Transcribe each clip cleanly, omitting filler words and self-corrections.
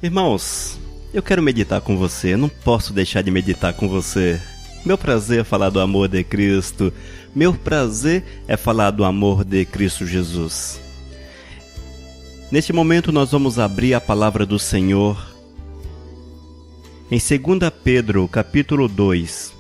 Irmãos, eu quero meditar com você, eu não posso deixar de meditar com você. Meu prazer é falar do amor de Cristo, meu prazer é falar do amor de Cristo Jesus. Neste momento nós vamos abrir a palavra do Senhor em 2 Pedro, capítulo 2.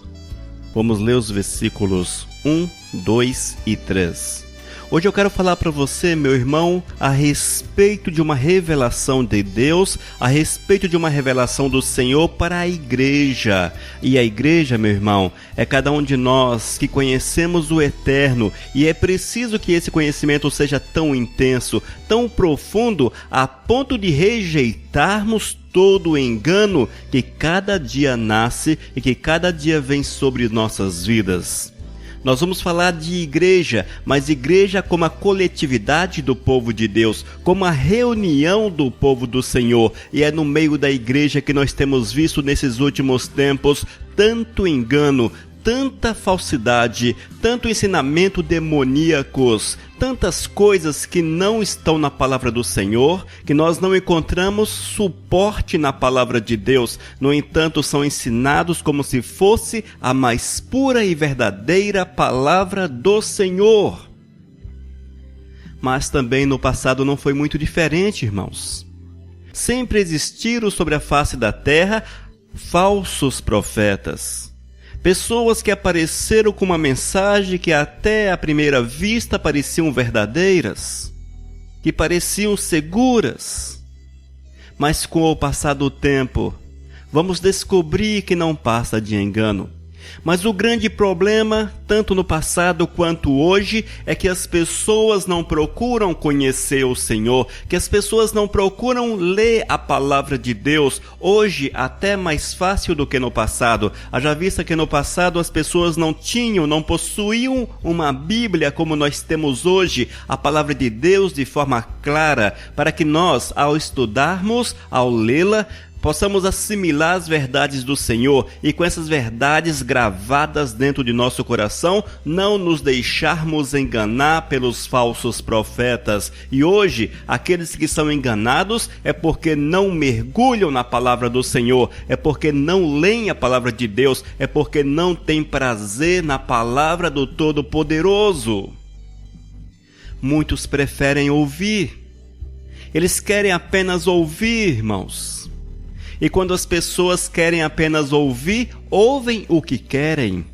Vamos ler os versículos 1, 2 e 3. Hoje eu quero falar para você, meu irmão, a respeito de uma revelação de Deus, a respeito de uma revelação do Senhor para a igreja. E a igreja, meu irmão, é cada um de nós que conhecemos o Eterno, e é preciso que esse conhecimento seja tão intenso, tão profundo, a ponto de rejeitarmos todo o engano que cada dia nasce e que cada dia vem sobre nossas vidas. Nós vamos falar de igreja, mas igreja como a coletividade do povo de Deus, como a reunião do povo do Senhor. E é no meio da igreja que nós temos visto nesses últimos tempos tanto engano, tanta falsidade, tanto ensinamento demoníacos, tantas coisas que não estão na palavra do Senhor, que nós não encontramos suporte na palavra de Deus. No entanto, são ensinados como se fosse a mais pura e verdadeira palavra do Senhor. Mas também no passado não foi muito diferente, irmãos. Sempre existiram sobre a face da terra falsos profetas. Pessoas que apareceram com uma mensagem que até à primeira vista pareciam verdadeiras, que pareciam seguras, mas com o passar do tempo, vamos descobrir que não passa de engano. Mas o grande problema, tanto no passado quanto hoje, é que as pessoas não procuram conhecer o Senhor, que as pessoas não procuram ler a palavra de Deus, hoje até mais fácil do que no passado. Haja vista que no passado as pessoas não possuíam uma Bíblia como nós temos hoje, a palavra de Deus de forma clara, para que nós, ao estudarmos, ao lê-la, possamos assimilar as verdades do Senhor e com essas verdades gravadas dentro de nosso coração, não nos deixarmos enganar pelos falsos profetas. E hoje, aqueles que são enganados é porque não mergulham na palavra do Senhor, é porque não leem a palavra de Deus, é porque não têm prazer na palavra do Todo-Poderoso. Muitos preferem ouvir. Eles querem apenas ouvir, irmãos. E quando as pessoas querem apenas ouvir, ouvem o que querem.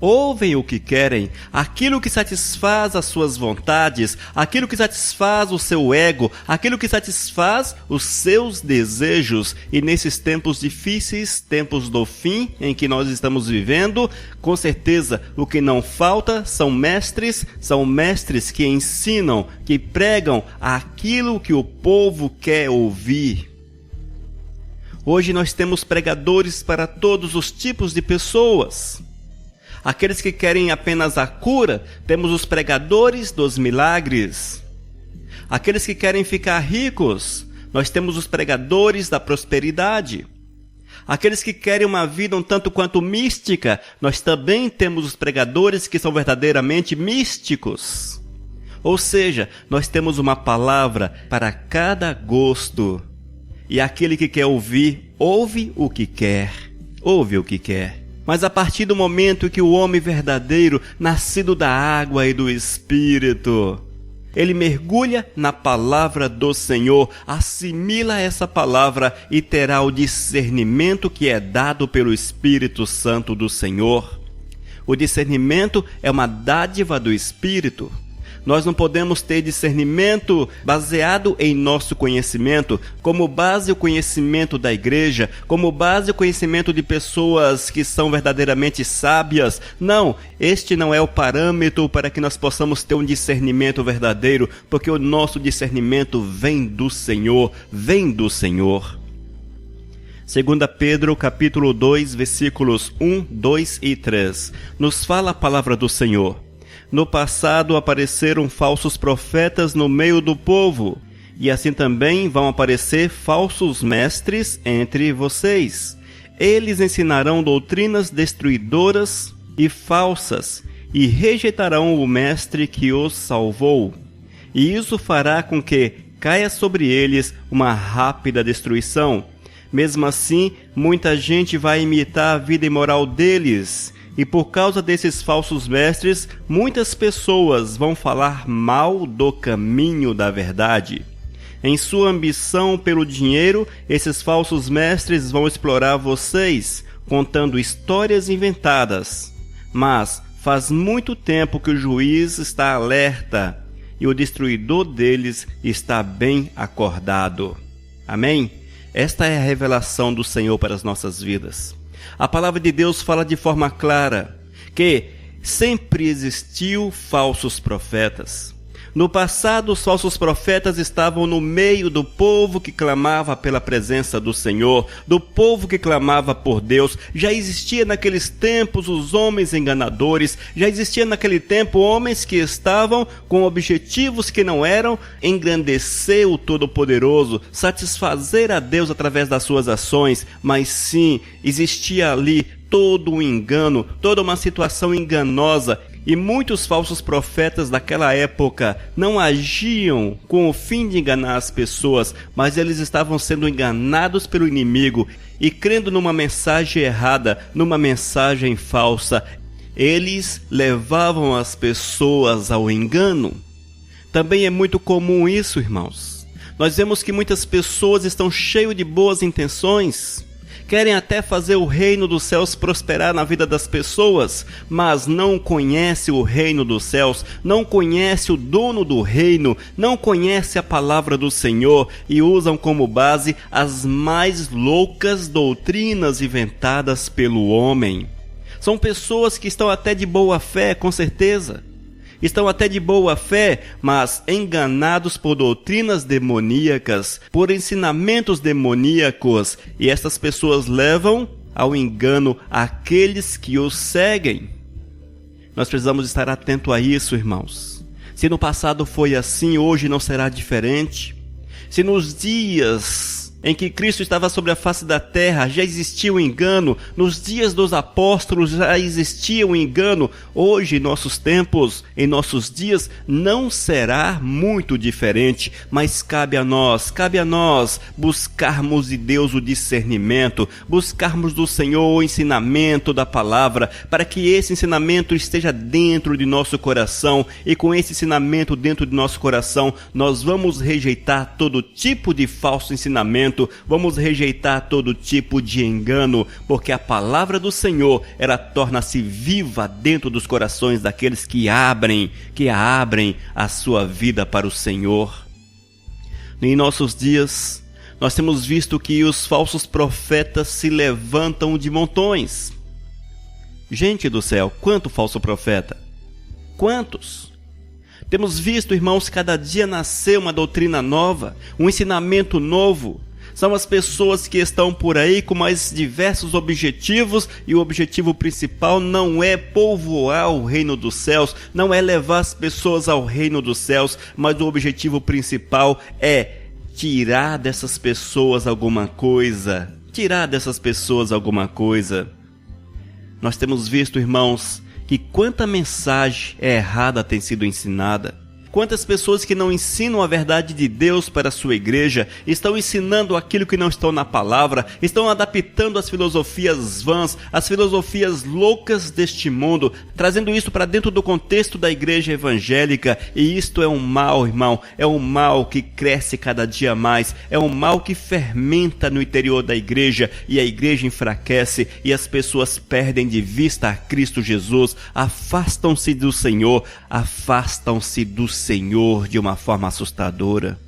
Ouvem o que querem, aquilo que satisfaz as suas vontades, aquilo que satisfaz o seu ego, aquilo que satisfaz os seus desejos. E nesses tempos difíceis, tempos do fim em que nós estamos vivendo, com certeza o que não falta são mestres que ensinam, que pregam aquilo que o povo quer ouvir. Hoje nós temos pregadores para todos os tipos de pessoas. Aqueles que querem apenas a cura, temos os pregadores dos milagres. Aqueles que querem ficar ricos, nós temos os pregadores da prosperidade. Aqueles que querem uma vida um tanto quanto mística, nós também temos os pregadores que são verdadeiramente místicos. Ou seja, nós temos uma palavra para cada gosto. E aquele que quer ouvir, ouve o que quer. Ouve o que quer. Mas a partir do momento que o homem verdadeiro, nascido da água e do Espírito, ele mergulha na palavra do Senhor, assimila essa palavra e terá o discernimento que é dado pelo Espírito Santo do Senhor. O discernimento é uma dádiva do Espírito. Nós não podemos ter discernimento baseado em nosso conhecimento, como base o conhecimento da igreja, como base o conhecimento de pessoas que são verdadeiramente sábias. Não, este não é o parâmetro para que nós possamos ter um discernimento verdadeiro, porque o nosso discernimento vem do Senhor, vem do Senhor. 2 Pedro, capítulo 2, versículos 1, 2 e 3, nos fala a palavra do Senhor. No passado apareceram falsos profetas no meio do povo, e assim também vão aparecer falsos mestres entre vocês. Eles ensinarão doutrinas destruidoras e falsas, e rejeitarão o mestre que os salvou. E isso fará com que caia sobre eles uma rápida destruição. Mesmo assim, muita gente vai imitar a vida imoral deles. E por causa desses falsos mestres, muitas pessoas vão falar mal do caminho da verdade. Em sua ambição pelo dinheiro, esses falsos mestres vão explorar vocês, contando histórias inventadas. Mas faz muito tempo que o juiz está alerta e o destruidor deles está bem acordado. Amém? Esta é a revelação do Senhor para as nossas vidas. A palavra de Deus fala de forma clara que sempre existiu falsos profetas. No passado, os falsos profetas estavam no meio do povo que clamava pela presença do Senhor, do povo que clamava por Deus. Já existia naqueles tempos os homens enganadores, já existia naquele tempo homens que estavam com objetivos que não eram engrandecer o Todo-Poderoso, satisfazer a Deus através das suas ações, mas sim, existia ali todo um engano, toda uma situação enganosa. E muitos falsos profetas daquela época não agiam com o fim de enganar as pessoas, mas eles estavam sendo enganados pelo inimigo e crendo numa mensagem errada, numa mensagem falsa. Eles levavam as pessoas ao engano. Também é muito comum isso, irmãos. Nós vemos que muitas pessoas estão cheias de boas intenções, querem até fazer o reino dos céus prosperar na vida das pessoas, mas não conhece o reino dos céus, não conhece o dono do reino, não conhece a palavra do Senhor e usam como base as mais loucas doutrinas inventadas pelo homem. São pessoas que estão até de boa fé, com certeza. Estão até de boa fé, mas enganados por doutrinas demoníacas, por ensinamentos demoníacos, e essas pessoas levam ao engano aqueles que os seguem. Nós precisamos estar atento a isso, irmãos. Se no passado foi assim, hoje não será diferente. Se nos dias em que Cristo estava sobre a face da terra já existia o engano, nos dias dos apóstolos já existia o engano, hoje, em nossos tempos, em nossos dias, não será muito diferente, mas cabe a nós buscarmos de Deus o discernimento, buscarmos do Senhor o ensinamento da palavra, para que esse ensinamento esteja dentro de nosso coração, e com esse ensinamento dentro de nosso coração, nós vamos rejeitar todo tipo de falso ensinamento, vamos rejeitar todo tipo de engano, porque a palavra do Senhor, ela torna-se viva dentro dos corações daqueles que abrem a sua vida para o Senhor. Em nossos dias, nós temos visto que os falsos profetas se levantam de montões. Gente do céu, quanto falso profeta? Quantos? Temos visto, irmãos, cada dia nascer uma doutrina nova, um ensinamento novo. São as pessoas que estão por aí com mais diversos objetivos, e o objetivo principal não é povoar o reino dos céus, não é levar as pessoas ao reino dos céus, mas o objetivo principal é tirar dessas pessoas alguma coisa. Nós temos visto, irmãos, que quanta mensagem errada tem sido ensinada. Quantas pessoas que não ensinam a verdade de Deus para a sua igreja, estão ensinando aquilo que não estão na palavra, estão adaptando as filosofias vãs, as filosofias loucas deste mundo, trazendo isso para dentro do contexto da igreja evangélica. E isto é um mal, irmão, é um mal que cresce cada dia mais, é um mal que fermenta no interior da igreja, e a igreja enfraquece, e as pessoas perdem de vista a Cristo Jesus, afastam-se do Senhor de uma forma assustadora.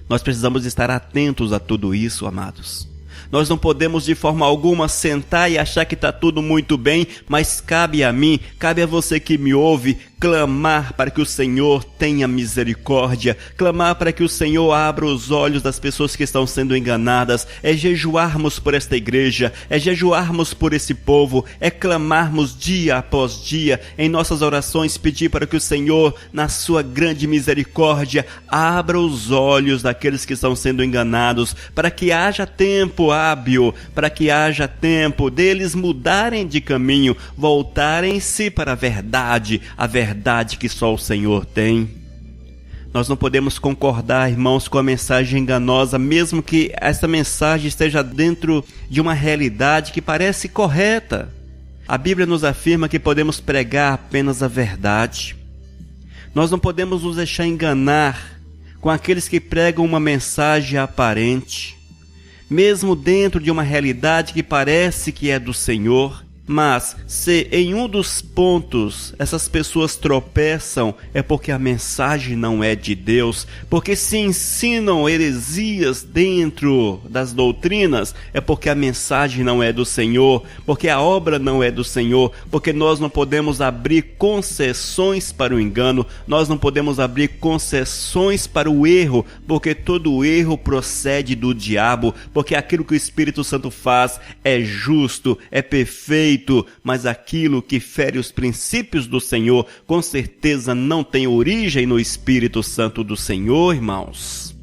Nós precisamos estar atentos a tudo isso, amados. Nós não podemos de forma alguma sentar e achar que está tudo muito bem, mas cabe a mim, cabe a você que me ouve, clamar para que o Senhor tenha misericórdia, clamar para que o Senhor abra os olhos das pessoas que estão sendo enganadas, é jejuarmos por esta igreja, é jejuarmos por esse povo, é clamarmos dia após dia, em nossas orações pedir para que o Senhor, na sua grande misericórdia, abra os olhos daqueles que estão sendo enganados, para que haja tempo hábil, para que haja tempo deles mudarem de caminho, voltarem-se para a verdade que só o Senhor tem. Nós não podemos concordar, irmãos, com a mensagem enganosa, mesmo que essa mensagem esteja dentro de uma realidade que parece correta. A Bíblia nos afirma que podemos pregar apenas a verdade. Nós não podemos nos deixar enganar com aqueles que pregam uma mensagem aparente, mesmo dentro de uma realidade que parece que é do Senhor. Mas se em um dos pontos essas pessoas tropeçam, é porque a mensagem não é de Deus, porque se ensinam heresias dentro das doutrinas, é porque a mensagem não é do Senhor, porque a obra não é do Senhor, porque nós não podemos abrir concessões para o engano, nós não podemos abrir concessões para o erro, porque todo erro procede do diabo, porque aquilo que o Espírito Santo faz é justo, é perfeito, mas aquilo que fere os princípios do Senhor, com certeza não tem origem no Espírito Santo do Senhor, irmãos.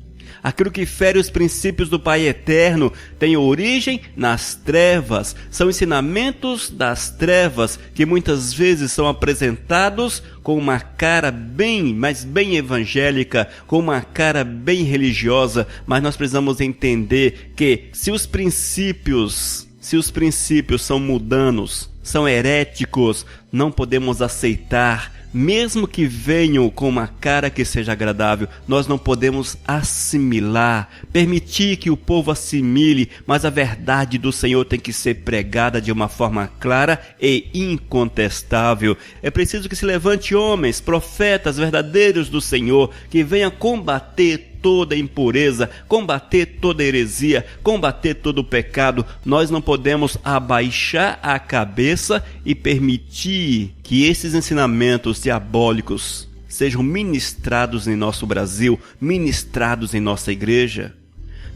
Aquilo que fere os princípios do Pai Eterno tem origem nas trevas. São ensinamentos das trevas que muitas vezes são apresentados com uma cara bem evangélica, com uma cara bem religiosa, mas nós precisamos entender que se os princípios são mundanos, são heréticos, não podemos aceitar, mesmo que venham com uma cara que seja agradável. Nós não podemos assimilar, permitir que o povo assimile, mas a verdade do Senhor tem que ser pregada de uma forma clara e incontestável. É preciso que se levante homens, profetas verdadeiros do Senhor, que venham combater toda impureza, combater toda heresia, combater todo pecado. Nós não podemos abaixar a cabeça e permitir que esses ensinamentos diabólicos sejam ministrados em nosso Brasil, ministrados em nossa igreja.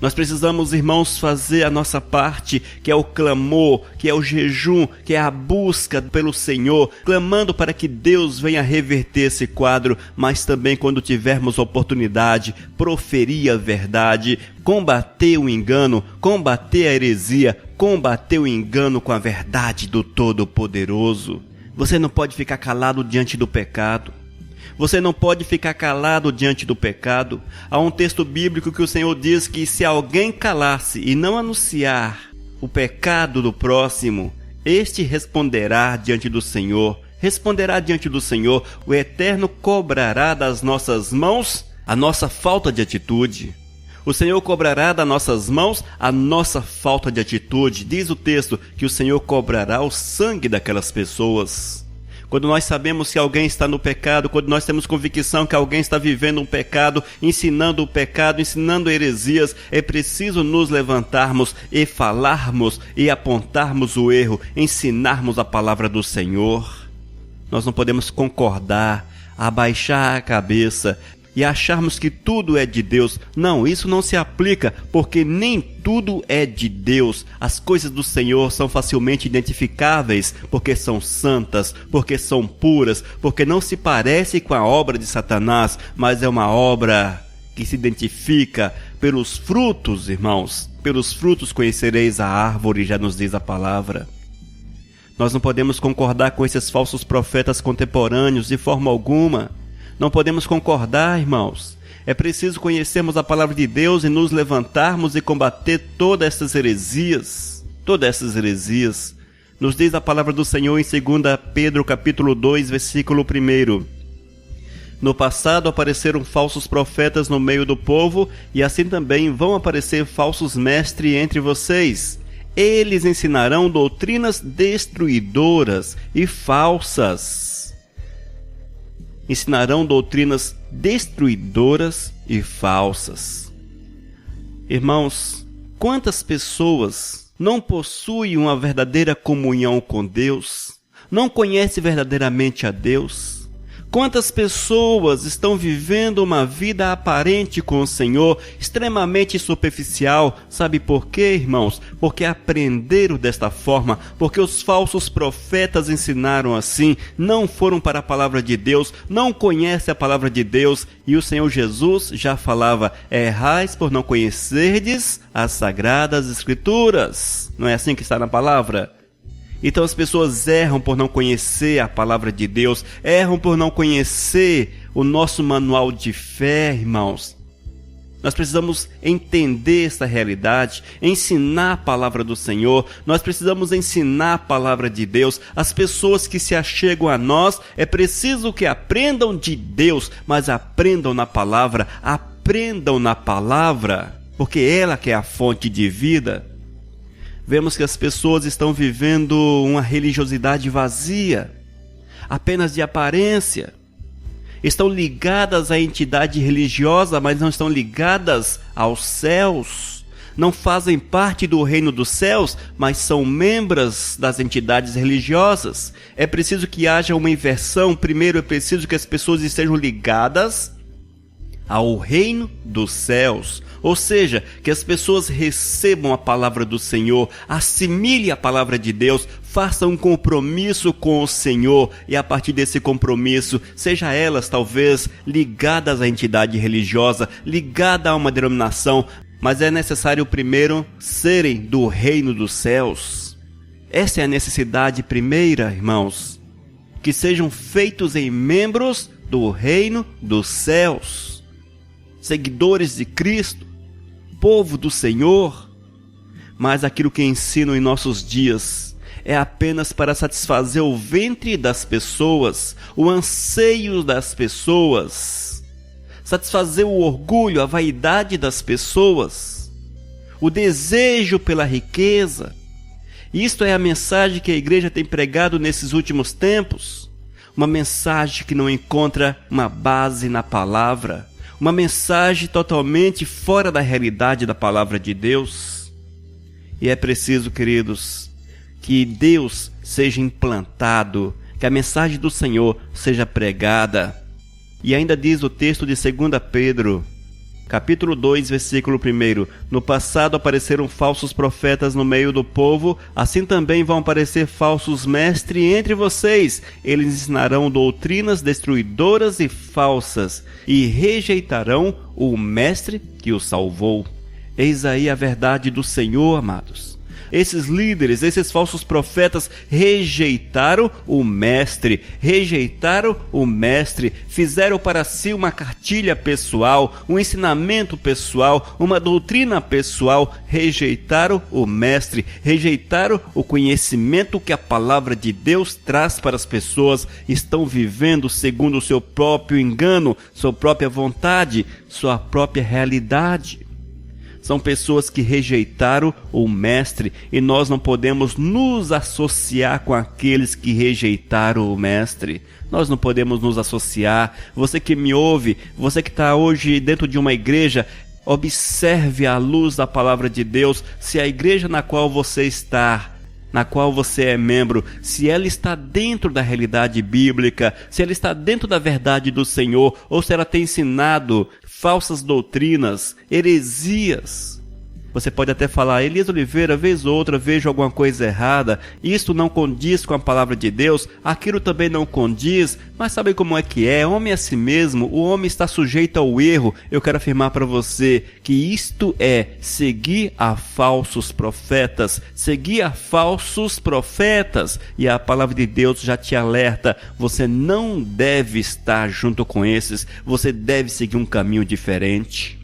Nós precisamos, irmãos, fazer a nossa parte, que é o clamor, que é o jejum, que é a busca pelo Senhor, clamando para que Deus venha reverter esse quadro, mas também, quando tivermos oportunidade, proferir a verdade, combater o engano, combater a heresia, combater o engano com a verdade do Todo-Poderoso. Você não pode ficar calado diante do pecado. Você não pode ficar calado diante do pecado. Há um texto bíblico que o Senhor diz que se alguém calar-se e não anunciar o pecado do próximo, este responderá diante do Senhor. Responderá diante do Senhor. O Eterno cobrará das nossas mãos a nossa falta de atitude. O Senhor cobrará das nossas mãos a nossa falta de atitude. Diz o texto que o Senhor cobrará o sangue daquelas pessoas. Quando nós sabemos que alguém está no pecado, quando nós temos convicção que alguém está vivendo um pecado, ensinando o pecado, ensinando heresias, é preciso nos levantarmos e falarmos e apontarmos o erro, ensinarmos a palavra do Senhor. Nós não podemos concordar, abaixar a cabeça e acharmos que tudo é de Deus. Não, isso não se aplica, porque nem tudo é de Deus. As coisas do Senhor são facilmente identificáveis, porque são santas, porque são puras, porque não se parece com a obra de Satanás, mas é uma obra que se identifica pelos frutos, irmãos. Pelos frutos conhecereis a árvore, já nos diz a palavra. Nós não podemos concordar com esses falsos profetas contemporâneos de forma alguma. Não podemos concordar, irmãos. É preciso conhecermos a palavra de Deus e nos levantarmos e combater todas essas heresias. Todas essas heresias. Nos diz a palavra do Senhor em 2 Pedro capítulo 2, versículo 1. No passado apareceram falsos profetas no meio do povo, e assim também vão aparecer falsos mestres entre vocês. Eles ensinarão doutrinas destruidoras e falsas. Ensinarão doutrinas destruidoras e falsas. Irmãos, quantas pessoas não possuem uma verdadeira comunhão com Deus? Não conhecem verdadeiramente a Deus? Quantas pessoas estão vivendo uma vida aparente com o Senhor, extremamente superficial? Sabe por quê, irmãos? Porque aprenderam desta forma, porque os falsos profetas ensinaram assim, não foram para a palavra de Deus, não conhecem a palavra de Deus, e o Senhor Jesus já falava: errais por não conhecerdes as sagradas Escrituras. Não é assim que está na palavra? Então as pessoas erram por não conhecer a palavra de Deus, erram por não conhecer o nosso manual de fé, irmãos. Nós precisamos entender essa realidade, ensinar a palavra do Senhor, nós precisamos ensinar a palavra de Deus. As pessoas que se achegam a nós, é preciso que aprendam de Deus, mas aprendam na palavra, porque ela que é a fonte de vida. Vemos que as pessoas estão vivendo uma religiosidade vazia, apenas de aparência. Estão ligadas à entidade religiosa, mas não estão ligadas aos céus. Não fazem parte do reino dos céus, mas são membros das entidades religiosas. É preciso que haja uma inversão. Primeiro é preciso que as pessoas estejam ligadas ao reino dos céus. Ou seja, que as pessoas recebam a palavra do Senhor, assimilem a palavra de Deus, façam um compromisso com o Senhor e a partir desse compromisso, seja elas talvez ligadas à entidade religiosa, ligada a uma denominação, mas é necessário primeiro serem do reino dos céus. Essa é a necessidade primeira, irmãos, que sejam feitos em membros do reino dos céus, seguidores de Cristo, povo do Senhor. Mas aquilo que ensinam em nossos dias é apenas para satisfazer o ventre das pessoas, o anseio das pessoas, satisfazer o orgulho, a vaidade das pessoas, o desejo pela riqueza. Isto é a mensagem que a igreja tem pregado nesses últimos tempos, uma mensagem que não encontra uma base na palavra, uma mensagem totalmente fora da realidade da palavra de Deus. E é preciso, queridos, que Deus seja implantado, que a mensagem do Senhor seja pregada. E ainda diz o texto de 2 Pedro, capítulo 2, versículo 1: No passado apareceram falsos profetas no meio do povo, assim também vão aparecer falsos mestres entre vocês. Eles ensinarão doutrinas destruidoras e falsas, e rejeitarão o mestre que os salvou. Eis aí a verdade do Senhor, amados. Esses líderes, esses falsos profetas rejeitaram o mestre, fizeram para si uma cartilha pessoal, um ensinamento pessoal, uma doutrina pessoal, rejeitaram o mestre, rejeitaram o conhecimento que a palavra de Deus traz para as pessoas, estão vivendo segundo o seu próprio engano, sua própria vontade, sua própria realidade. São pessoas que rejeitaram o mestre e nós não podemos nos associar com aqueles que rejeitaram o mestre. Nós não podemos nos associar. Você que me ouve, você que está hoje dentro de uma igreja, observe à luz da palavra de Deus se a igreja na qual você está, na qual você é membro, se ela está dentro da realidade bíblica, se ela está dentro da verdade do Senhor, ou se ela tem ensinado falsas doutrinas, heresias. Você pode até falar: Elias Oliveira, vez ou outra vejo alguma coisa errada, isto não condiz com a palavra de Deus, aquilo também não condiz, mas sabe como é que é? Homem é assim mesmo, o homem está sujeito ao erro. Eu quero afirmar para você que isto é seguir a falsos profetas, e a palavra de Deus já te alerta: você não deve estar junto com esses, você deve seguir um caminho diferente.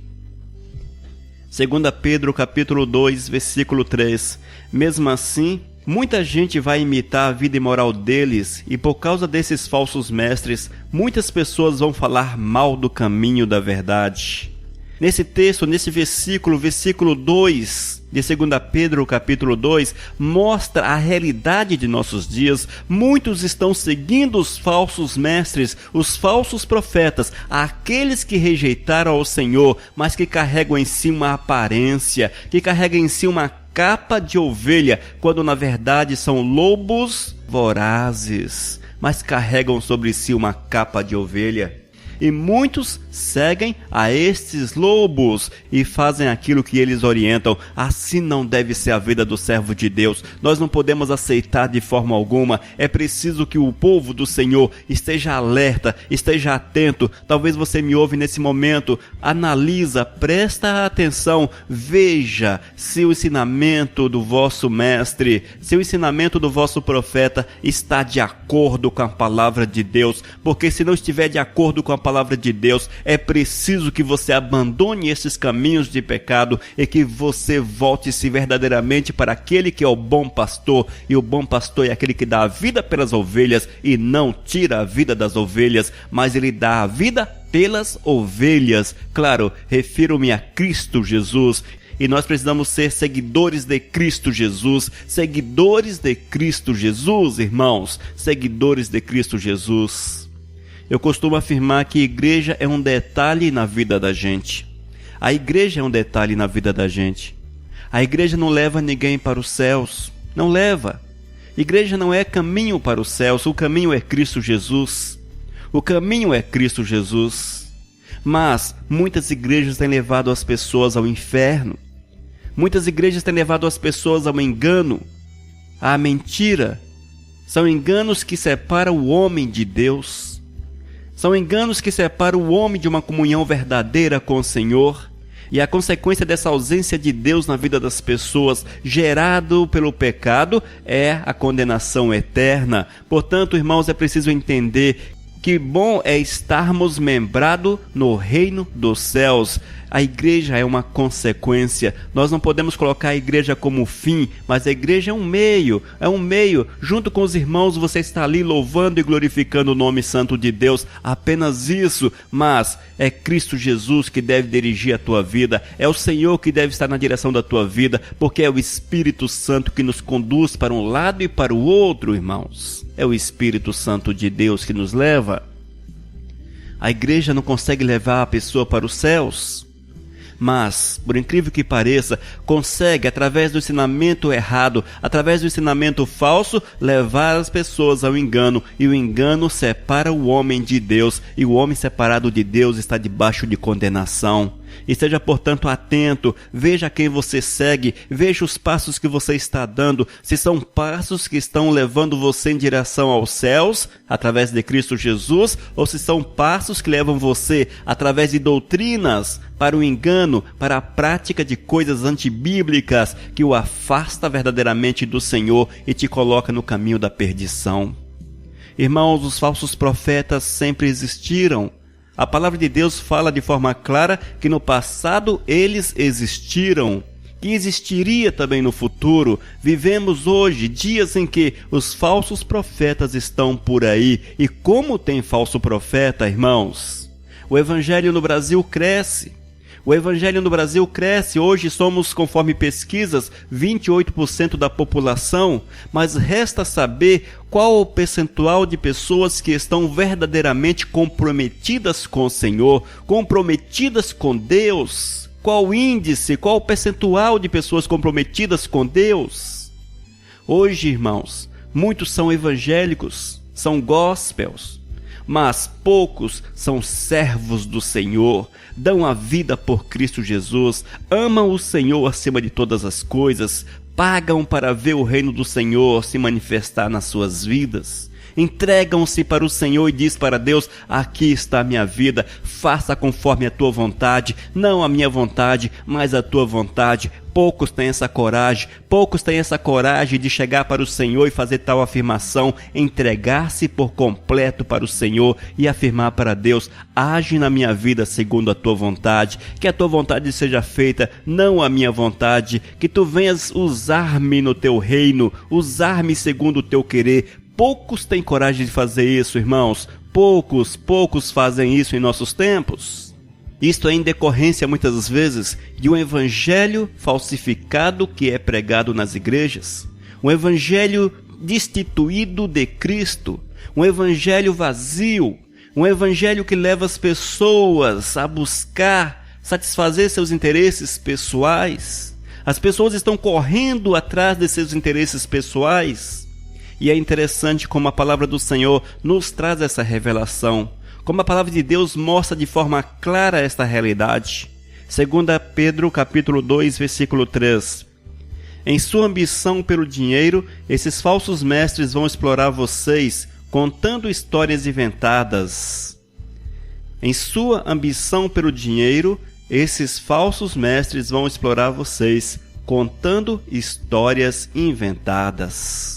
2 Pedro capítulo 2, versículo 3: Mesmo assim, muita gente vai imitar a vida imoral deles, e por causa desses falsos mestres, muitas pessoas vão falar mal do caminho da verdade. Nesse texto, nesse versículo 2 de 2 Pedro capítulo 2, mostra a realidade de nossos dias. Muitos estão seguindo os falsos mestres, os falsos profetas, aqueles que rejeitaram ao Senhor, mas que carregam em si uma aparência, que carregam em si uma capa de ovelha, quando na verdade são lobos vorazes, mas carregam sobre si uma capa de ovelha. e muitos seguem a estes lobos e fazem aquilo que eles orientam. Assim não deve ser a vida do servo de Deus. Nós não podemos aceitar de forma alguma. É preciso que o povo do Senhor esteja alerta, esteja atento. Talvez você me ouve nesse momento, analisa, presta atenção, veja se o ensinamento do vosso mestre, se o ensinamento do vosso profeta está de acordo com a palavra de Deus, porque se não estiver de acordo com a palavra de Deus, é preciso que você abandone esses caminhos de pecado e que você volte-se verdadeiramente para aquele que é o bom pastor, e o bom pastor é aquele que dá a vida pelas ovelhas e não tira a vida das ovelhas, mas ele dá a vida pelas ovelhas. Claro, refiro-me a Cristo Jesus. E nós precisamos ser seguidores de Cristo Jesus, seguidores de Cristo Jesus, irmãos, seguidores de Cristo Jesus. Eu costumo afirmar que a igreja é um detalhe na vida da gente. A igreja é um detalhe na vida da gente. A igreja não leva ninguém para os céus, não leva. Igreja não é caminho para os céus, o caminho é Cristo Jesus. O caminho é Cristo Jesus. Mas muitas igrejas têm levado as pessoas ao inferno. Muitas igrejas têm levado as pessoas ao engano, à mentira. São enganos que separam o homem de Deus. São enganos que separam o homem de uma comunhão verdadeira com o Senhor. E a consequência dessa ausência de Deus na vida das pessoas, gerado pelo pecado, é a condenação eterna. Portanto, irmãos, é preciso entender que bom é estarmos membrados no reino dos céus. A igreja é uma consequência. Nós não podemos colocar a igreja como fim, mas a igreja é um meio. Junto com os irmãos você está ali louvando e glorificando o nome santo de Deus. Apenas isso. Mas é Cristo Jesus que deve dirigir a tua vida. É o Senhor que deve estar na direção da tua vida, porque é o Espírito Santo que nos conduz para um lado e para o outro, irmãos. É o Espírito Santo de Deus que nos leva. A igreja não consegue levar a pessoa para os céus, mas, por incrível que pareça, consegue, através do ensinamento errado, através do ensinamento falso, levar as pessoas ao engano, e o engano separa o homem de Deus, e o homem separado de Deus está debaixo de condenação. Esteja, portanto, atento, veja quem você segue, veja os passos que você está dando, se são passos que estão levando você em direção aos céus, através de Cristo Jesus, ou se são passos que levam você, através de doutrinas, para o engano, para a prática de coisas antibíblicas, que o afasta verdadeiramente do Senhor e te coloca no caminho da perdição. Irmãos, os falsos profetas sempre existiram. A palavra de Deus fala de forma clara que no passado eles existiram, que existiria também no futuro. Vivemos hoje dias em que os falsos profetas estão por aí. E como tem falso profeta, irmãos? O evangelho no Brasil cresce. O evangelho no Brasil cresce. Hoje somos, conforme pesquisas, 28% da população, mas resta saber qual o percentual de pessoas que estão verdadeiramente comprometidas com o Senhor, comprometidas com Deus. Qual o índice, qual o percentual de pessoas comprometidas com Deus? Hoje, irmãos, muitos são evangélicos, são gospels, mas poucos são servos do Senhor, dão a vida por Cristo Jesus, amam o Senhor acima de todas as coisas, pagam para ver o reino do Senhor se manifestar nas suas vidas. Entregam-se para o Senhor e diz para Deus: aqui está a minha vida, faça conforme a tua vontade, não a minha vontade, mas a tua vontade. Poucos têm essa coragem de chegar para o Senhor e fazer tal afirmação, entregar-se por completo para o Senhor e afirmar para Deus: age na minha vida segundo a tua vontade, que a tua vontade seja feita, não a minha vontade, que tu venhas usar-me no teu reino, usar-me segundo o teu querer. Poucos têm coragem de fazer isso, irmãos. Poucos fazem isso em nossos tempos. Isto é em decorrência, muitas vezes, de um evangelho falsificado que é pregado nas igrejas. Um evangelho destituído de Cristo. Um evangelho vazio. Um evangelho que leva as pessoas a buscar satisfazer seus interesses pessoais. As pessoas estão correndo atrás de seus interesses pessoais. E é interessante como a palavra do Senhor nos traz essa revelação. Como a palavra de Deus mostra de forma clara esta realidade. 2 Pedro capítulo 2, versículo 3. Em sua ambição pelo dinheiro, esses falsos mestres vão explorar vocês, contando histórias inventadas. Em sua ambição pelo dinheiro, esses falsos mestres vão explorar vocês, contando histórias inventadas.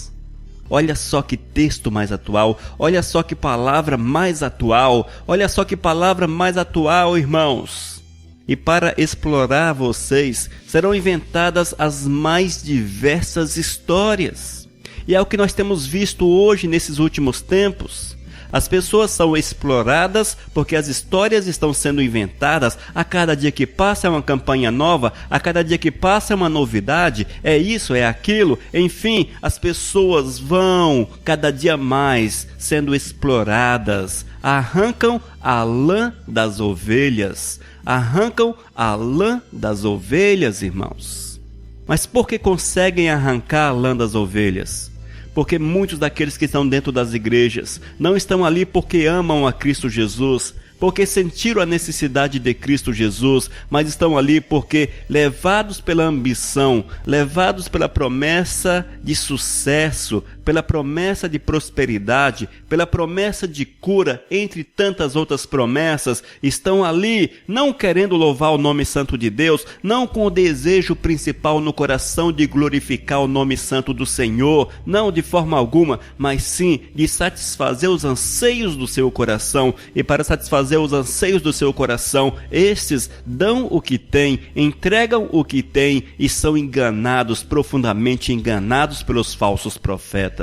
Olha só que texto mais atual, olha só que palavra mais atual, olha só que palavra mais atual, irmãos. E para explorar vocês, serão inventadas as mais diversas histórias. E é o que nós temos visto hoje nesses últimos tempos. As pessoas são exploradas porque as histórias estão sendo inventadas. A cada dia que passa é uma campanha nova, a cada dia que passa é uma novidade, é isso, é aquilo. Enfim, as pessoas vão cada dia mais sendo exploradas. Arrancam a lã das ovelhas. Arrancam a lã das ovelhas, irmãos. Mas por que conseguem arrancar a lã das ovelhas? Porque muitos daqueles que estão dentro das igrejas não estão ali porque amam a Cristo Jesus, porque sentiram a necessidade de Cristo Jesus, mas estão ali porque, levados pela ambição, levados pela promessa de sucesso, pela promessa de prosperidade, pela promessa de cura, entre tantas outras promessas, estão ali não querendo louvar o nome santo de Deus, não com o desejo principal no coração de glorificar o nome santo do Senhor, não de forma alguma, mas sim de satisfazer os anseios do seu coração. E para satisfazer os anseios do seu coração, estes dão o que têm, entregam o que têm e são enganados, profundamente enganados pelos falsos profetas.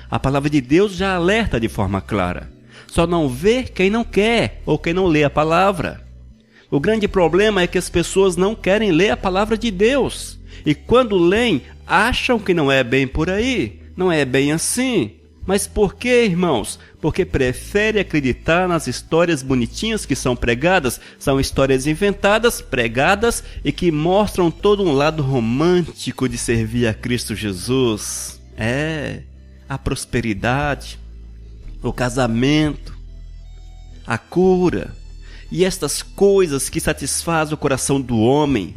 A palavra de Deus já alerta de forma clara. Só não vê quem não quer ou quem não lê a palavra. O grande problema é que as pessoas não querem ler a palavra de Deus. E quando leem, acham que não é bem por aí, não é bem assim. Mas por quê, irmãos? Porque prefere acreditar nas histórias bonitinhas que são pregadas. São histórias inventadas, pregadas e que mostram todo um lado romântico de servir a Cristo Jesus. A prosperidade, o casamento, a cura e estas coisas que satisfazem o coração do homem.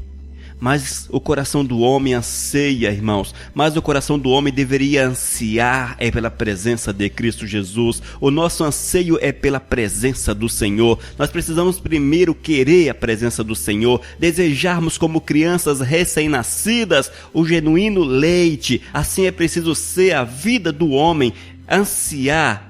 Mas o coração do homem anseia, irmãos, mas o coração do homem deveria ansiar pela presença de Cristo Jesus. O nosso anseio é pela presença do Senhor. Nós precisamos primeiro querer a presença do Senhor, desejarmos como crianças recém-nascidas o genuíno leite. Assim é preciso ser a vida do homem. Ansiar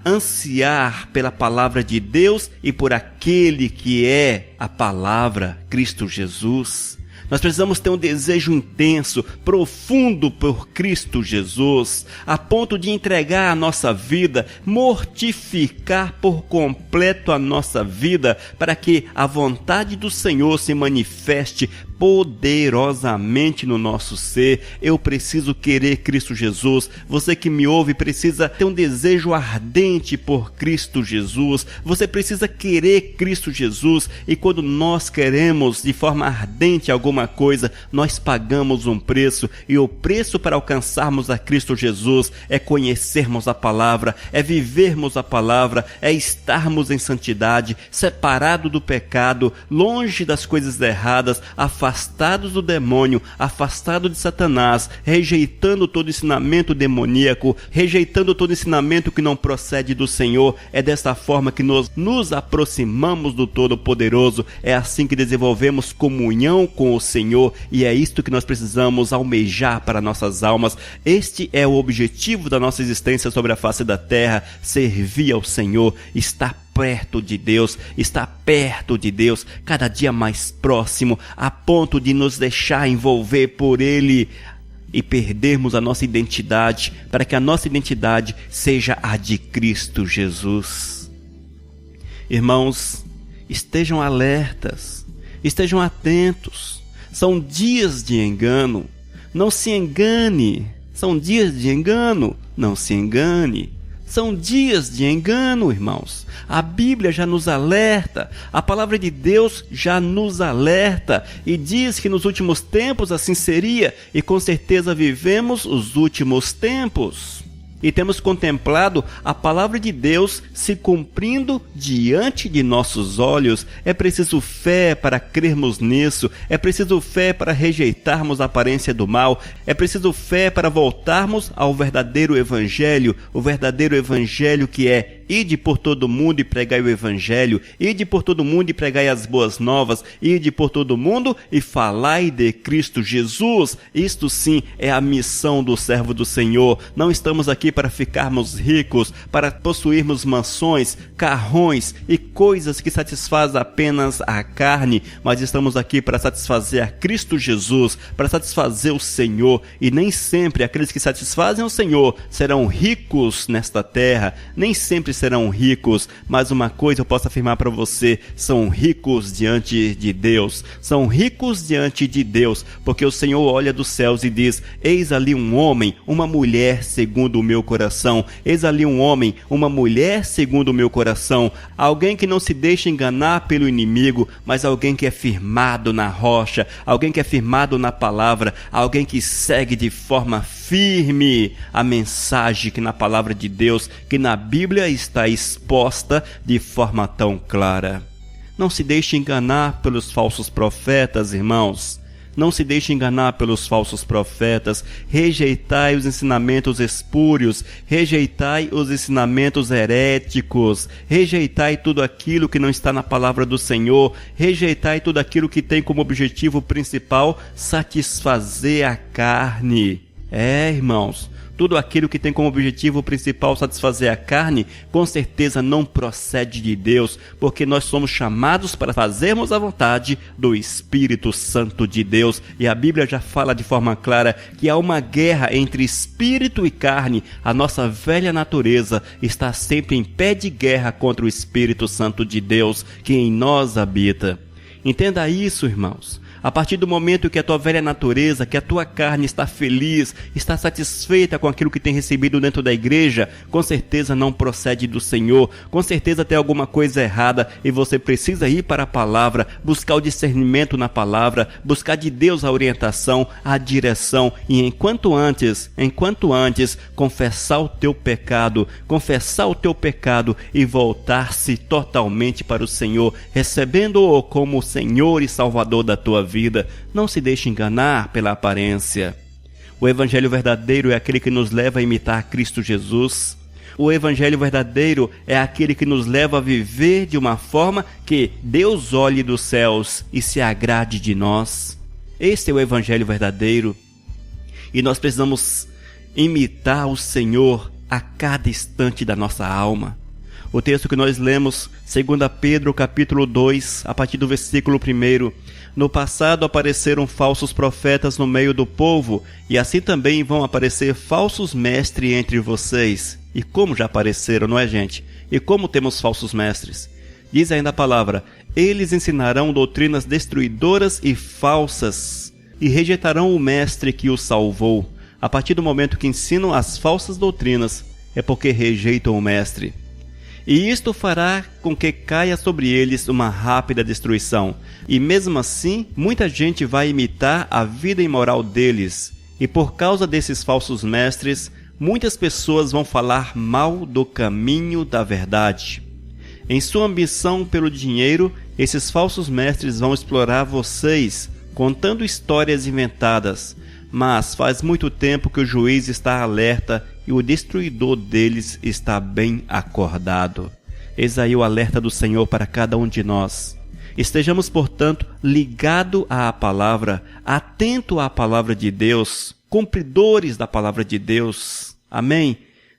pela palavra de Deus e por aquele que é a palavra, Cristo Jesus. Nós precisamos ter um desejo intenso, profundo por Cristo Jesus, a ponto de entregar a nossa vida, mortificar por completo a nossa vida, para que a vontade do Senhor se manifeste poderosamente no nosso ser. Eu preciso querer Cristo Jesus. Você que me ouve precisa ter um desejo ardente por Cristo Jesus. Você precisa querer Cristo Jesus. E quando nós queremos de forma ardente alguma coisa, nós pagamos um preço. E o preço para alcançarmos a Cristo Jesus é conhecermos a palavra, é vivermos a palavra, é estarmos em santidade, separado do pecado, longe das coisas erradas, afastados do demônio, afastados de Satanás, rejeitando todo ensinamento demoníaco, rejeitando todo ensinamento que não procede do Senhor. É dessa forma que nós nos aproximamos do Todo-Poderoso. É assim que desenvolvemos comunhão com o Senhor, e é isto que nós precisamos almejar para nossas almas. Este é o objetivo da nossa existência sobre a face da terra: servir ao Senhor, estar perto de Deus, está perto de Deus, cada dia mais próximo, a ponto de nos deixar envolver por Ele e perdermos a nossa identidade, para que a nossa identidade seja a de Cristo Jesus. Irmãos, estejam alertas, estejam atentos. São dias de engano, não se engane. São dias de engano, não se engane. São dias de engano, irmãos. A Bíblia já nos alerta, a palavra de Deus já nos alerta e diz que nos últimos tempos assim seria, e com certeza vivemos os últimos tempos. e temos contemplado a palavra de Deus se cumprindo diante de nossos olhos. É preciso fé para crermos nisso, é preciso fé para rejeitarmos a aparência do mal, é preciso fé para voltarmos ao verdadeiro evangelho, o verdadeiro evangelho que é: ide por todo mundo e pregai o evangelho, ide por todo mundo e pregai as boas novas, ide por todo mundo e falai de Cristo Jesus. Isto sim é a missão do servo do Senhor. Não estamos aqui para ficarmos ricos, para possuirmos mansões, carrões e coisas que satisfazem apenas a carne, mas estamos aqui para satisfazer a Cristo Jesus, para satisfazer o Senhor. E nem sempre aqueles que satisfazem o Senhor serão ricos nesta terra, nem sempre serão ricos, mas uma coisa eu posso afirmar para você: são ricos diante de Deus, são ricos diante de Deus, porque o Senhor olha dos céus e diz: eis ali um homem, uma mulher segundo o meu coração, eis ali um homem, uma mulher segundo o meu coração, alguém que não se deixa enganar pelo inimigo, mas alguém que é firmado na rocha, alguém que é firmado na palavra, alguém que segue de forma firme a mensagem que na palavra de Deus, que na Bíblia está exposta de forma tão clara. Não se deixe enganar pelos falsos profetas, irmãos. Não se deixe enganar pelos falsos profetas. Rejeitai os ensinamentos espúrios, rejeitai os ensinamentos heréticos, rejeitai tudo aquilo que não está na palavra do Senhor, rejeitai tudo aquilo que tem como objetivo principal satisfazer a carne. Irmãos, tudo aquilo que tem como objetivo principal satisfazer a carne, com certeza não procede de Deus, porque nós somos chamados para fazermos a vontade do Espírito Santo de Deus. E a Bíblia já fala de forma clara que há uma guerra entre espírito e carne. A nossa velha natureza está sempre em pé de guerra contra o Espírito Santo de Deus, que em nós habita. Entenda isso, irmãos. A partir do momento que a tua velha natureza, que a tua carne está feliz, está satisfeita com aquilo que tem recebido dentro da igreja, com certeza não procede do Senhor, com certeza tem alguma coisa errada e você precisa ir para a palavra, buscar o discernimento na palavra, buscar de Deus a orientação, a direção e enquanto antes, confessar o teu pecado e voltar-se totalmente para o Senhor, recebendo-o como o Senhor e Salvador da tua vida. Não se deixe enganar pela aparência. O evangelho verdadeiro é aquele que nos leva a imitar Cristo Jesus. O evangelho verdadeiro é aquele que nos leva a viver de uma forma que Deus olhe dos céus e se agrade de nós. Este é o evangelho verdadeiro. E nós precisamos imitar o Senhor a cada instante da nossa alma. O texto que nós lemos, 2 Pedro capítulo 2, a partir do versículo 1. No passado apareceram falsos profetas no meio do povo, e assim também vão aparecer falsos mestres entre vocês. E como já apareceram, não é, gente? E como temos falsos mestres? Diz ainda a palavra: eles ensinarão doutrinas destruidoras e falsas, e rejeitarão o mestre que os salvou. A partir do momento que ensinam as falsas doutrinas, é porque rejeitam o mestre. E isto fará com que caia sobre eles uma rápida destruição. E mesmo assim, muita gente vai imitar a vida imoral deles. E por causa desses falsos mestres, muitas pessoas vão falar mal do caminho da verdade. Em sua ambição pelo dinheiro, esses falsos mestres vão explorar vocês, contando histórias inventadas. Mas faz muito tempo que o juiz está alerta e o destruidor deles está bem acordado. Eis aí o alerta do Senhor para cada um de nós. Estejamos, portanto, ligados à palavra, atento à palavra de Deus, cumpridores da palavra de Deus. Amém?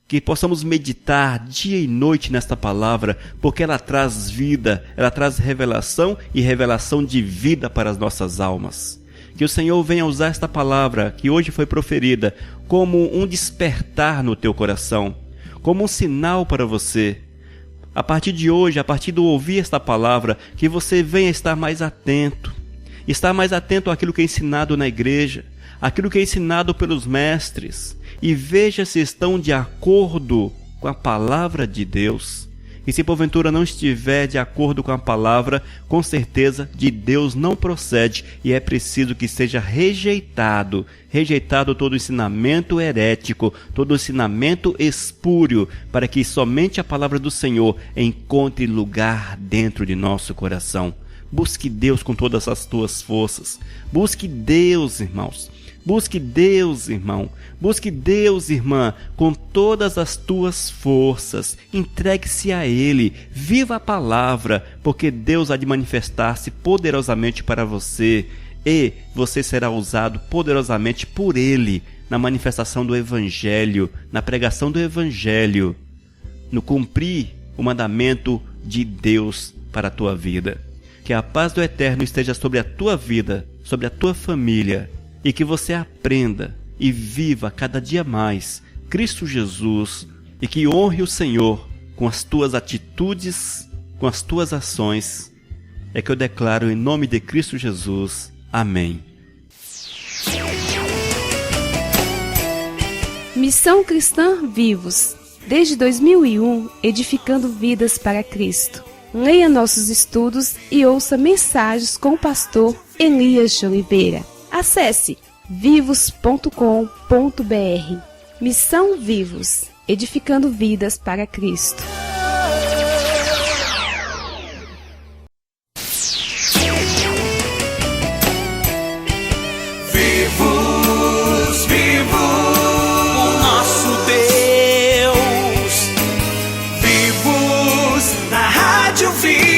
Que possamos meditar dia e noite nesta palavra, porque ela traz vida, ela traz revelação e revelação de vida para as nossas almas. Que o Senhor venha usar esta palavra que hoje foi proferida como um despertar no teu coração, como um sinal para você. A partir de hoje, a partir de ouvir esta palavra, que você venha estar mais atento àquilo que é ensinado na igreja, aquilo que é ensinado pelos mestres, e veja se estão de acordo com a palavra de Deus. E se porventura não estiver de acordo com a palavra, com certeza de Deus não procede e é preciso que seja rejeitado todo ensinamento herético, todo ensinamento espúrio, para que somente a palavra do Senhor encontre lugar dentro de nosso coração. Busque Deus com todas as tuas forças. Busque Deus, irmãos. Busque Deus, irmão. Busque Deus, irmã, com todas as tuas forças. Entregue-se a Ele. Viva a palavra, porque Deus há de manifestar-se poderosamente para você. E você será usado poderosamente por Ele na manifestação do Evangelho, na pregação do Evangelho, no cumprir o mandamento de Deus para a tua vida. Que a paz do Eterno esteja sobre a tua vida, sobre a tua família, e que você aprenda e viva cada dia mais Cristo Jesus, e que honre o Senhor com as tuas atitudes, com as tuas ações. É que eu declaro em nome de Cristo Jesus. Amém. Missão Cristã Vivos, desde 2001, edificando vidas para Cristo. Leia nossos estudos e ouça mensagens com o pastor Elias de Oliveira. Acesse vivos.com.br. Missão Vivos, edificando vidas para Cristo. Vivos, o nosso Deus. Vivos na Rádio Viva.